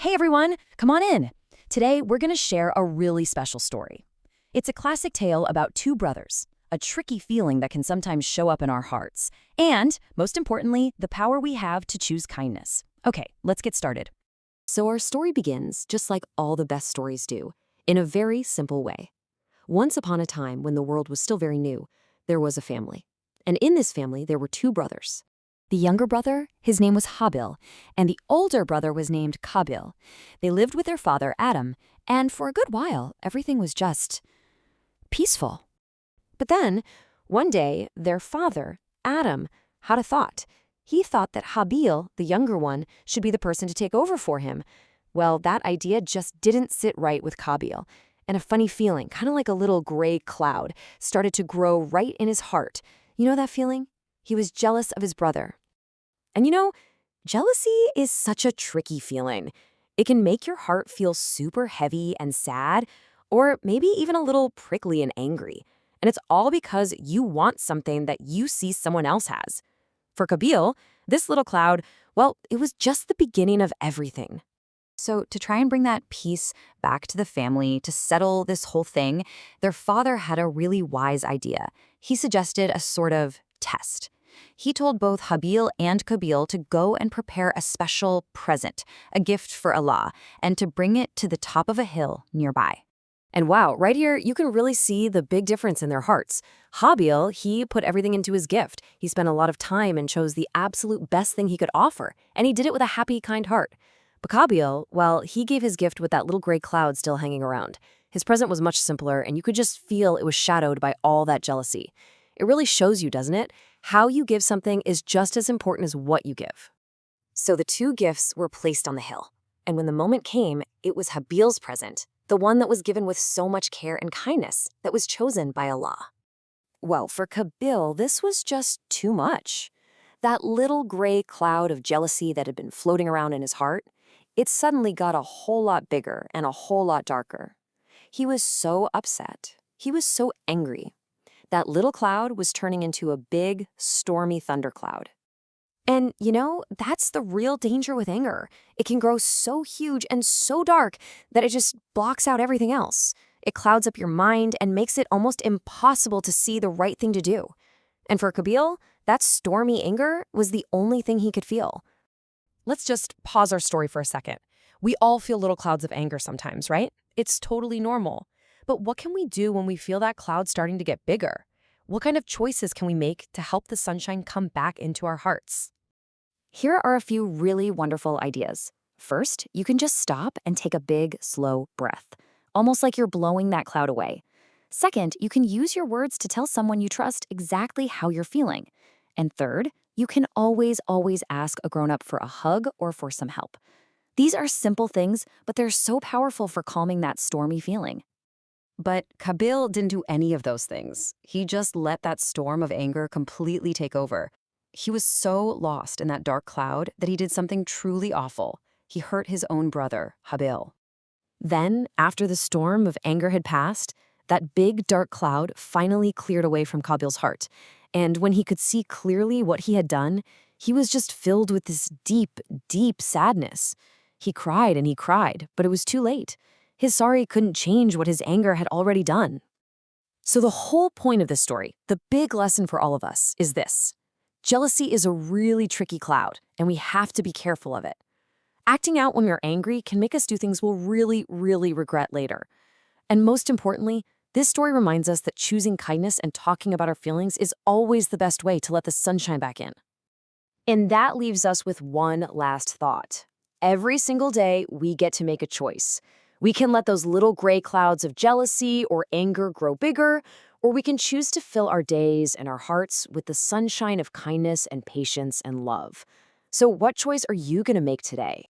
Hey everyone, come on in. Today we're going to share a really special story. It's a classic tale about two brothers, a tricky feeling that can sometimes show up in our hearts, and, most importantly, the power we have to choose kindness. Okay, let's get started. So our story begins, just like all the best stories do, in a very simple way. Once upon a time, when the world was still very new, there was a family. And in this family, there were two brothers. The younger brother, his name was Habil, and the older brother was named Qabil. They lived with their father, Adam, and for a good while, everything was just peaceful. But then, one day, their father, Adam, had a thought. He thought that Habil, the younger one, should be the person to take over for him. Well, that idea just didn't sit right with Qabil, and a funny feeling, kind of like a little gray cloud, started to grow right in his heart. You know that feeling? He was jealous of his brother. And jealousy is such a tricky feeling. It can make your heart feel super heavy and sad, or maybe even a little prickly and angry. And it's all because you want something that you see someone else has. For Qabil, this little cloud, well, it was just the beginning of everything. So to try and bring that peace back to the family, to settle this whole thing, their father had a really wise idea. He suggested a sort of test. He told both Habil and Qabil to go and prepare a special present, a gift for Allah, and to bring it to the top of a hill nearby. And wow, right here, you can really see the big difference in their hearts. Habil, he put everything into his gift. He spent a lot of time and chose the absolute best thing he could offer, and he did it with a happy, kind heart. But Qabil, well, he gave his gift with that little gray cloud still hanging around. His present was much simpler, and you could just feel it was shadowed by all that jealousy. It really shows you, doesn't it? How you give something is just as important as what you give. So the two gifts were placed on the hill. And when the moment came, it was Habil's present, the one that was given with so much care and kindness, that was chosen by Allah. Well, for Qabil, this was just too much. That little gray cloud of jealousy that had been floating around in his heart, it suddenly got a whole lot bigger and a whole lot darker. He was so upset. He was so angry. That little cloud was turning into a big, stormy thundercloud. And, that's the real danger with anger. It can grow so huge and so dark that it just blocks out everything else. It clouds up your mind and makes it almost impossible to see the right thing to do. And for Qabil, that stormy anger was the only thing he could feel. Let's just pause our story for a second. We all feel little clouds of anger sometimes, right? It's totally normal. But what can we do when we feel that cloud starting to get bigger? What kind of choices can we make to help the sunshine come back into our hearts? Here are a few really wonderful ideas. First, you can just stop and take a big, slow breath, almost like you're blowing that cloud away. Second, you can use your words to tell someone you trust exactly how you're feeling. And third, you can always ask a grown-up for a hug or for some help. These are simple things, but they're so powerful for calming that stormy feeling. But Qabil didn't do any of those things. He just let that storm of anger completely take over. He was so lost in that dark cloud that he did something truly awful. He hurt his own brother, Habil. Then, after the storm of anger had passed, that big dark cloud finally cleared away from Qabil's heart. And when he could see clearly what he had done, he was just filled with this deep, deep sadness. He cried and he cried, but it was too late. His sorry couldn't change what his anger had already done. So the whole point of this story, the big lesson for all of us, is this. Jealousy is a really tricky cloud, and we have to be careful of it. Acting out when we're angry can make us do things we'll really, really regret later. And most importantly, this story reminds us that choosing kindness and talking about our feelings is always the best way to let the sunshine back in. And that leaves us with one last thought. Every single day, we get to make a choice. We can let those little gray clouds of jealousy or anger grow bigger, or we can choose to fill our days and our hearts with the sunshine of kindness and patience and love. So what choice are you going to make today?